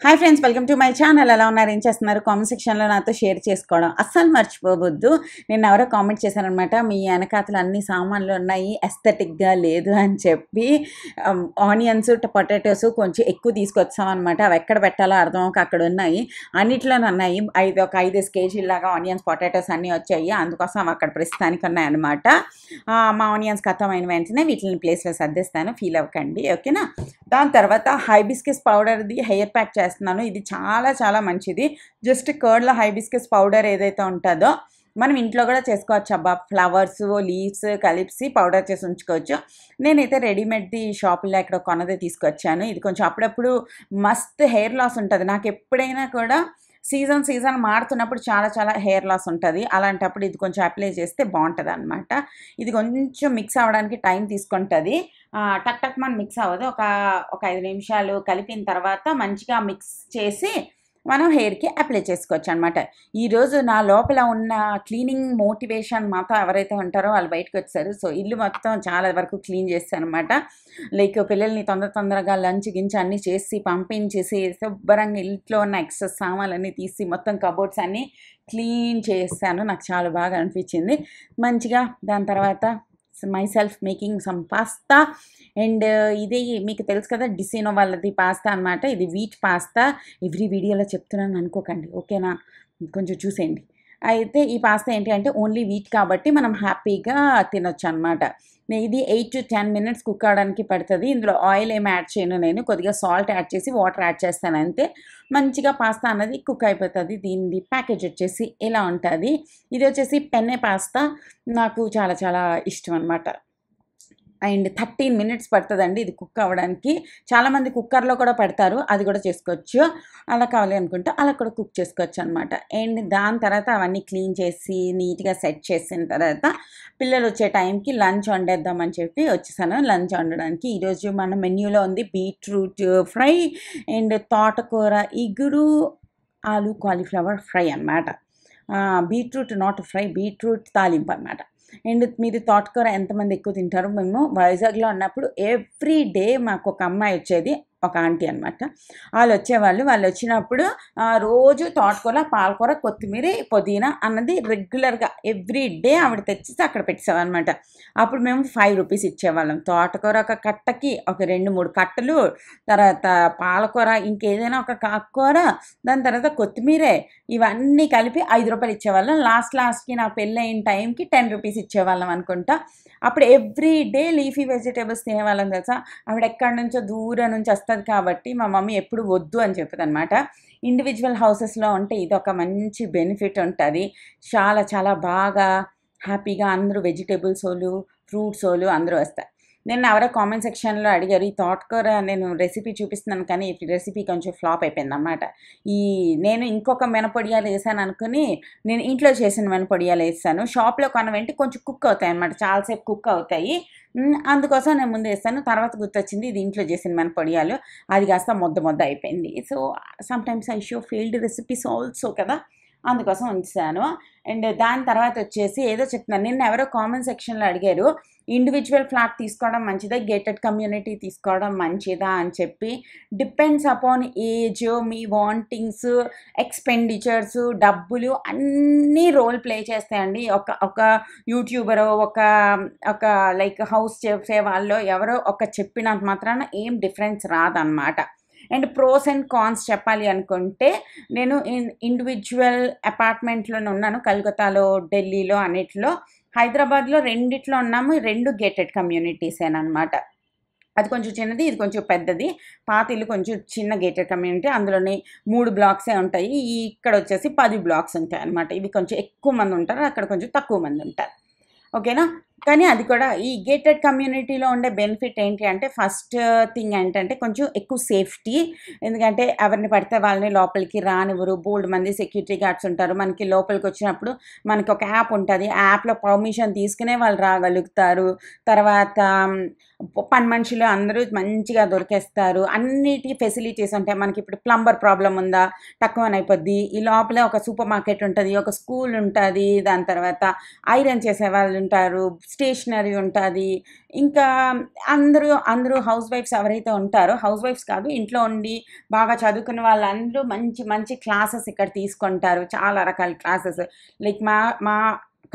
Hi friends, welcome to my channel. ఎలా ఉన్నారు, ఏం చేస్తున్నారు? కామెంట్ సెక్షన్లో నాతో షేర్ చేసుకోవడం అస్సలు మర్చిపోవద్దు. నేను ఎవరో కామెంట్ చేశానమాట, మీ వెనకాతలు అన్ని సామాన్లు ఉన్నాయి, ఎస్థెటిక్గా లేదు అని చెప్పి. ఆనియన్స్, పొటాటోస్ కొంచెం ఎక్కువ తీసుకొచ్చామన్నమాట. అవి ఎక్కడ పెట్టాలో అర్థం ఒక అక్కడ ఉన్నాయి, అన్నిట్లోనే ఉన్నాయి. ఒక 5 కేజీలాగా ఆనియన్స్, పొటాటోస్ అన్నీ వచ్చాయి. అందుకోసం అవి అక్కడ ప్రస్తుతానికి ఉన్నాయన్నమాట. మా ఆనియన్స్ ఖతమైన వెంటనే వీటిని ప్లేస్లో సర్దేస్తాను, ఫీల్ అవ్వకండి, ఓకేనా. దాని తర్వాత హైబిస్కస్ పౌడర్ది హెయిర్ ప్యాక్ చేస్తున్నాను. ఇది చాలా చాలా మంచిది. జస్ట్ కర్డ్లో హైబిస్కస్ పౌడర్ ఏదైతే ఉంటుందో మనం ఇంట్లో కూడా చేసుకోవచ్చు అబ్బా. ఫ్లవర్స్, లీవ్స్ కలిపి పౌడర్ చేసి ఉంచుకోవచ్చు. నేనైతే రెడీమేడ్ది షాపుల్లో ఎక్కడ కొన్నదే తీసుకొచ్చాను. ఇది కొంచెం అప్పుడప్పుడు మస్త్ హెయిర్ లాస్ ఉంటుంది నాకు. ఎప్పుడైనా కూడా సీజన్ మారుతున్నప్పుడు చాలా చాలా హెయిర్ లాస్ ఉంటుంది. అలాంటప్పుడు ఇది కొంచెం అప్లై చేస్తే బాగుంటుంది అనమాట. ఇది కొంచెం మిక్స్ అవ్వడానికి టైం తీసుకుంటుంది. టక్ మన మిక్స్ అవ్వదు. ఒక 5 నిమిషాలు కలిపిన తర్వాత మంచిగా మిక్స్ చేసి మనం హెయిర్కి అప్లై చేసుకోవచ్చు అనమాట. ఈరోజు నా లోపల ఉన్న క్లీనింగ్ మోటివేషన్ మాతో ఎవరైతే ఉంటారో వాళ్ళు బయటకు వచ్చారు. సో ఇల్లు మొత్తం చాలా వరకు క్లీన్ చేస్తాను అనమాట. లైక్ పిల్లల్ని తొందరగా లంచ్ గించి అన్నీ చేసి పంపించేసి శుభ్రంగా ఇంట్లో ఉన్న ఎక్సెస్ సామాన్లన్నీ తీసి మొత్తం కబోర్డ్స్ అన్నీ క్లీన్ చేస్తాను. నాకు చాలా బాగా అనిపించింది మంచిగా. దాని తర్వాత my self making some pasta. And ఇది మీకు తెలుసు కదా, డిసినో వాళ్ళది పాస్తా అనమాట. ఇది వీట్ పాస్తా. ఎవ్రీ వీడియోలో చెప్తున్నాను అనుకోకండి, ఓకేనా. కొంచెం చూసేయండి. అయితే ఈ పాస్తా ఏంటి అంటే ఓన్లీ వీట్ కాబట్టి మనం హ్యాపీగా తినొచ్చు అనమాట. ఇది 8 to 10 minutes కుక్ అవడానికి పడుతుంది. ఇందులో ఆయిల్ ఏమి యాడ్ చేయను, నేను కొద్దిగా సాల్ట్ యాడ్ చేసి వాటర్ యాడ్ చేస్తాను అంతే. మంచిగా పాస్తా అన్నది కుక్ అయిపోతుంది. దీనిది ప్యాకేజ్ వచ్చేసి ఇలా ఉంటుంది. ఇది వచ్చేసి పెన్నే పాస్తా. నాకు చాలా చాలా ఇష్టం అనమాట. అండ్ 13 minutes పడుతుందండి ఇది కుక్ అవ్వడానికి. చాలామంది కుక్కర్లో కూడా పెడతారు, అది కూడా చేసుకోవచ్చు. అలా కావాలి అనుకుంటే అలా కూడా కుక్ చేసుకోవచ్చు అనమాట. అండ్ దాని తర్వాత అవన్నీ క్లీన్ చేసి నీట్గా సెట్ చేసిన తర్వాత పిల్లలు వచ్చే టైంకి లంచ్ వండేద్దామని చెప్పి వచ్చేసాను లంచ్ వండడానికి. ఈరోజు మన మెన్యూలో ఉంది బీట్రూట్ ఫ్రై అండ్ తోటకూర ఇగురు, ఆలు కాలీఫ్లవర్ ఫ్రై అనమాట. బీట్రూట్ నాట్ ఫ్రై, బీట్రూట్ తాలింపు అనమాట. అండ్ మీరు తోటకూర ఎంతమంది ఎక్కువ తింటారు? మేము వైజాగ్లో ఉన్నప్పుడు ఎవ్రీ డే మాకు ఒక అమ్మాయి వచ్చేది, ఒక ఆంటీ అనమాట. వాళ్ళు వచ్చేవాళ్ళు. వాళ్ళు వచ్చినప్పుడు రోజు తోటకూర, పాలకూర, కొత్తిమీర, పుదీనా అన్నది రెగ్యులర్గా ఎవ్రీ డే ఆవిడ తెచ్చి అక్కడ పెట్టేసామన్నమాట. అప్పుడు మేము 5 రూపీస్ ఇచ్చేవాళ్ళం. తోటకూర ఒక కట్టకి ఒక 2-3 కట్టలు, తర్వాత పాలకూర, ఇంకేదైనా ఒక కాకూర, దాని తర్వాత కొత్తిమీరే, ఇవన్నీ కలిపి 5 రూపాయలు ఇచ్చేవాళ్ళం. లాస్ట్కి నా పెళ్ళైన టైంకి 10 రూపీస్ ఇచ్చేవాళ్ళం అనుకుంటా. అప్పుడు ఎవ్రీ డే లీఫీ వెజిటేబుల్స్ తినేవాళ్ళం తెలుసా. ఆవిడ ఎక్కడి నుంచో దూరం నుంచి వస్తుంది కాబట్టి మా మమ్మీ ఎప్పుడు వద్దు అని చెప్పదు అనమాట. ఇండివిజువల్ హౌసెస్లో ఉంటే ఇది ఒక మంచి బెనిఫిట్ ఉంటుంది. చాలా చాలా బాగా హ్యాపీగా అందరూ వెజిటేబుల్స్ వాళ్ళు, ఫ్రూట్స్ వాళ్ళు అందరూ వస్తారు. నేను ఎవరో కామెంట్ సెక్షన్లో అడిగారు, ఈ తోటకూర నేను రెసిపీ చూపిస్తున్నాను కానీ ఈ రెసిపీ కొంచెం ఫ్లాప్ అయిపోయింది అన్నమాట. నేను ఇంకొక మినపొడియాలు వేసాను అనుకుని నేను ఇంట్లో చేసిన మినపొడియాలు వేసాను. షాప్లో కొనవేంటి కొంచెం కుక్ అవుతాయి అన్నమాట, చాలాసేపు కుక్ అవుతాయి. అందుకోసం నేను ముందు వేస్తాను. తర్వాత గుర్తొచ్చింది ఇది ఇంట్లో చేసిన మినపొడియాలు, అది కాస్త ముద్ద అయిపోయింది. So sometimes I show failed recipes also కదా, అందుకోసం ఉంచాను. అండ్ దాని తర్వాత వచ్చేసి ఏదో చెప్తున్నాను, నిన్న ఎవరో కామెంట్ సెక్షన్లో అడిగారు ఇండివిజువల్ ఫ్లాట్ తీసుకోవడం మంచిదా, గేటెడ్ కమ్యూనిటీ తీసుకోవడం మంచిదా అని చెప్పి. డిపెండ్స్ అపాన్ ఏజ్, మీ వాంటింగ్స్, ఎక్స్పెండిచర్స్, డబ్బులు అన్నీ రోల్ ప్లే చేస్తాయండి. ఒక యూట్యూబరు, ఒక లైక్ హౌస్ చేసే వాళ్ళు ఎవరో ఒక చెప్పినంత మాత్రాన ఏం డిఫరెన్స్ రాదన్నమాట. అండ్ ప్రోస్ అండ్ కాన్స్ చెప్పాలి అనుకుంటే నేను ఇండివిజువల్ అపార్ట్మెంట్లోనే ఉన్నాను, కలకత్తాలో, ఢిల్లీలో, అన్నిట్లో. హైదరాబాద్లో రెండిట్లో ఉన్నాము, 2 గేటెడ్ కమ్యూనిటీసేనమాట. అది కొంచెం చిన్నది, ఇది కొంచెం పెద్దది. పాత ఇల్లు కొంచెం చిన్న గేటెడ్ కమ్యూనిటీ, అందులోని 3 బ్లాక్సే ఉంటాయి. ఇక్కడ వచ్చేసి 10 బ్లాక్స్ ఉంటాయి అనమాట. ఇవి కొంచెం ఎక్కువ మంది ఉంటారు, అక్కడ కొంచెం తక్కువ మంది ఉంటారు, ఓకేనా. కానీ అది కూడా ఈ గేటెడ్ కమ్యూనిటీలో ఉండే బెనిఫిట్ ఏంటి అంటే ఫస్ట్ థింగ్ ఏంటంటే కొంచెం ఎక్కువ సేఫ్టీ. ఎందుకంటే ఎవరిని పడితే వాళ్ళని లోపలికి రానివ్వరు, బోల్డ్ మంది సెక్యూరిటీ గార్డ్స్ ఉంటారు. మనకి లోపలికి వచ్చినప్పుడు మనకి ఒక యాప్ ఉంటుంది, ఆ యాప్లో పర్మిషన్ తీసుకునే వాళ్ళు రాగలుగుతారు. తర్వాత పని మనుషులు అందరూ మంచిగా దొరికేస్తారు. అన్నిటి ఫెసిలిటీస్ ఉంటాయి. మనకి ఇప్పుడు ప్లంబర్ ప్రాబ్లం ఉందా, తక్కువనైపోద్ది. ఈ లోపలే ఒక సూపర్ మార్కెట్ ఉంటుంది, ఒక స్కూల్ ఉంటుంది, దాని తర్వాత ఐరన్ చేసే వాళ్ళు ఉంటారు, స్టేషనరీ ఉంటుంది. ఇంకా అందరూ అందరూ హౌస్ వైఫ్స్ ఎవరైతే ఉంటారో, హౌస్ వైఫ్స్ కాదు ఇంట్లో ఉండి బాగా చదువుకున్న వాళ్ళందరూ మంచి మంచి క్లాసెస్ ఇక్కడ తీసుకుంటారు. చాలా రకాల క్లాసెస్. లైక్ మా మా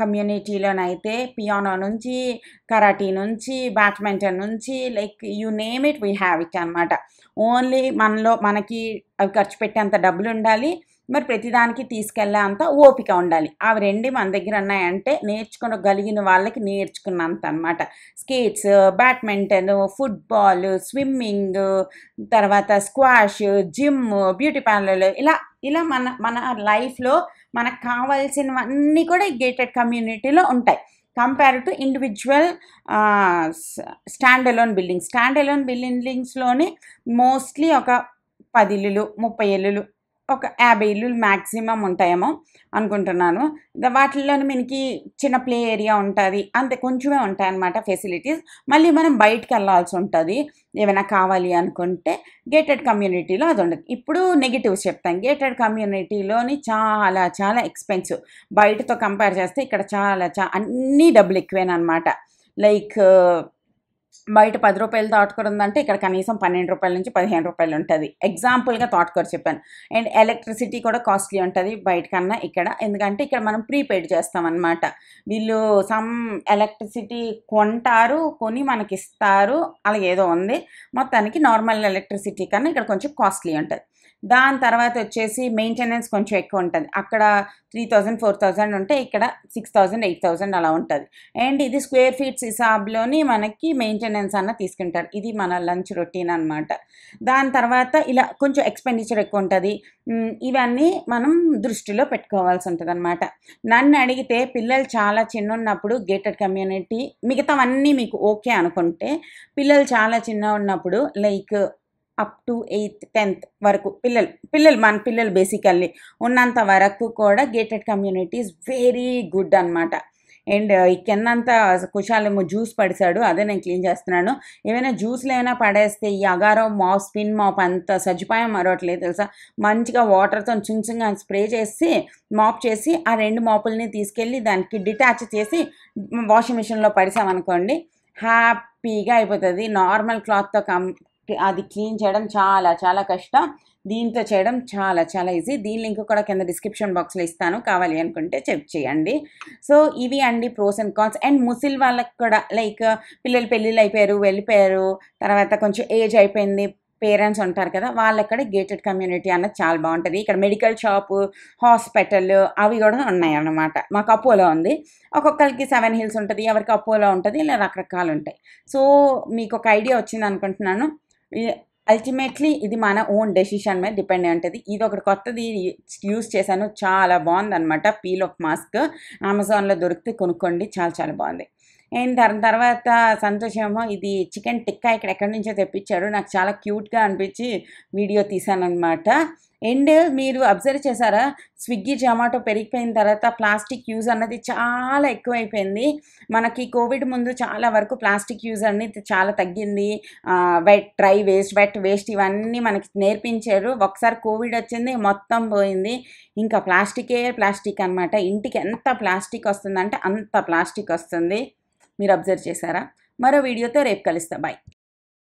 కమ్యూనిటీలోనైతే పియానో నుంచి, కరాటీ నుంచి, బ్యాడ్మింటన్ నుంచి, like you name it we have it అనమాట. ఓన్లీ మనకి అవి ఖర్చు పెట్టేంత డబ్బులు ఉండాలి, మరి ప్రతిదానికి తీసుకెళ్ళే అంత ఓపిక ఉండాలి. అవి రెండు మన దగ్గర ఉన్నాయంటే నేర్చుకోగలిగిన వాళ్ళకి నేర్చుకున్నంత అనమాట. స్కేట్స్, బ్యాడ్మింటన్, ఫుట్బాల్, స్విమ్మింగ్, తర్వాత స్క్వాష్, జిమ్, బ్యూటీ పార్లర్, ఇలా ఇలా మన మన లైఫ్లో మనకు కావాల్సినవన్నీ కూడా ఈ గేటెడ్ కమ్యూనిటీలో ఉంటాయి. Compare to individual stand alone బిల్డింగ్స్లోని మోస్ట్లీ ఒక 10 ఇల్లులు, 30 ఇల్లులు, ఒక 50 ఇల్లులు మ్యాక్సిమం ఉంటాయేమో అనుకుంటున్నాను. వాటిల్లోని మనకి చిన్న ప్లే ఏరియా ఉంటుంది, అంతే కొంచెమే ఉంటాయన్నమాట ఫెసిలిటీస్. మళ్ళీ మనం బయటికి వెళ్ళాల్సి ఉంటుంది ఏమైనా కావాలి అనుకుంటే. గేటెడ్ కమ్యూనిటీలో అది ఉండదు. ఇప్పుడు నెగిటివ్స్ చెప్తాను. గేటెడ్ కమ్యూనిటీలోని చాలా చాలా ఎక్స్పెన్సివ్. బయటతో కంపేర్ చేస్తే ఇక్కడ అన్నీ డబ్బులు ఎక్కువేనమాట. లైక్ బయట 10 రూపాయలు తోటకూర ఉందంటే ఇక్కడ కనీసం 12 రూపాయల నుంచి 15 రూపాయలు ఉంటుంది. ఎగ్జాంపుల్గా తోటకూర చెప్పాను. అండ్ ఎలక్ట్రిసిటీ కూడా కాస్ట్లీ ఉంటుంది బయట కన్నా ఇక్కడ. ఎందుకంటే ఇక్కడ మనం ప్రీపెయిడ్ చేస్తామన్నమాట. వీళ్ళు సమ్ ఎలక్ట్రిసిటీ కొంటారు, కొని మనకి ఇస్తారు, అలాగేదో ఉంది. మొత్తానికి నార్మల్ ఎలక్ట్రిసిటీ కన్నా ఇక్కడ కొంచెం కాస్ట్లీ ఉంటుంది. దాని తర్వాత వచ్చేసి మెయింటెనెన్స్ కొంచెం ఎక్కువ ఉంటుంది. అక్కడ 3000, 4000 ఉంటే ఇక్కడ 6000, 8000 అలా ఉంటుంది. అండ్ ఇది స్క్వేర్ ఫీట్స్ హిసాబ్లోని మనకి మెయింటెనెన్స్ అన్న తీసుకుంటారు. ఇది మన లంచ్ రొటీన్ అనమాట. దాని తర్వాత ఇలా కొంచెం ఎక్స్పెండిచర్ ఎక్కువ ఉంటుంది. ఇవన్నీ మనం దృష్టిలో పెట్టుకోవాల్సి ఉంటుంది అనమాట. నన్ను అడిగితే పిల్లలు చాలా చిన్నప్పుడు గేటెడ్ కమ్యూనిటీ, మిగతావన్నీ మీకు ఓకే అనుకుంటే, పిల్లలు చాలా చిన్న ఉన్నప్పుడు like up to 8th, 10th వరకు మన పిల్లలు బేసికల్లీ ఉన్నంత వరకు కూడా gated community is very good అనమాట. అండ్ కిందంతా కుషాలేమో జ్యూస్ పడిసాడు, అదే నేను క్లీన్ చేస్తున్నాను. ఏమైనా జ్యూస్లు ఏమైనా పడేస్తే ఈ అగారం మాప్, స్పిన్ మాప్ అంత సజ్జిపాయం మరవట్లేదు తెలుసా. మంచిగా వాటర్తో చుంచుగా స్ప్రే చేసి మాప్ చేసి ఆ 2 మాపుల్ని తీసుకెళ్ళి దానికి డిటాచ్ చేసి వాషింగ్ మిషన్లో పడిసామనుకోండి, హ్యాపీగా అయిపోతుంది. నార్మల్ క్లాత్తో అది క్లీన్ చేయడం చాలా చాలా కష్టం. దీంతో చేయడం చాలా చాలా ఈజీ. దీని లింక్ కూడా కింద డిస్క్రిప్షన్ బాక్స్లో ఇస్తాను, కావాలి అనుకుంటే చెక్ చేయండి. సో ఇవి అండి ప్రోస్ అండ్ కాన్స్. అండ్ ముసిల్ వాళ్ళకి కూడా లైక్ పిల్లలు పెళ్ళిళ్ళు అయిపోయారు, వెళ్ళిపోయారు, తర్వాత కొంచెం ఏజ్ అయిపోయింది, పేరెంట్స్ ఉంటారు కదా, వాళ్ళక్కడ గేటెడ్ కమ్యూనిటీ అన్నది చాలా బాగుంటుంది. ఇక్కడ మెడికల్ షాపు, హాస్పిటల్ అవి కూడా ఉన్నాయి అన్నమాట. మాకు అపోలో ఉంది. ఒక్కొక్కరికి 7 హిల్స్ ఉంటుంది, ఎవరికి అపోలో ఉంటుంది, ఇలా రకరకాలు ఉంటాయి. సో మీకు ఒక ఐడియా వచ్చింది అనుకుంటున్నాను. అల్టిమేట్లీ ఇది మన ఓన్ డెసిషన్ మీద డిపెండ్ అయి ఉంటుంది. ఇది ఒకటి కొత్తది యూస్ చేశాను, చాలా బాగుందన్నమాట. పీల్ ఆఫ్ మాస్క్ అమెజాన్లో దొరికితే కొనుక్కోండి, చాలా చాలా బాగుంది. అండ్ దాని తర్వాత సంతోషమేమో ఇది చికెన్ టిక్కా ఇక్కడ ఎక్కడి నుంచో తెప్పించాడు, నాకు చాలా క్యూట్గా అనిపించి వీడియో తీసానమాట. అండ్ మీరు అబ్జర్వ్ చేశారా, స్విగ్గీ, జొమాటో పెరిగిపోయిన తర్వాత ప్లాస్టిక్ యూజ్ అన్నది చాలా ఎక్కువైపోయింది. మనకి కోవిడ్ ముందు చాలా వరకు ప్లాస్టిక్ యూజ్ అనేది చాలా తగ్గింది. వెట్ వేస్ట్ ఇవన్నీ మనకి నేర్పించారు. ఒకసారి కోవిడ్ వచ్చింది, మొత్తం పోయింది. ఇంకా ప్లాస్టిక్ అనమాట. ఇంటికి ఎంత ప్లాస్టిక్ వస్తుందంటే అంత ప్లాస్టిక్ వస్తుంది. మీరు అబ్జర్వ్ చేశారా? మరో వీడియోతో రేపు కలుస్తా. బాయ్.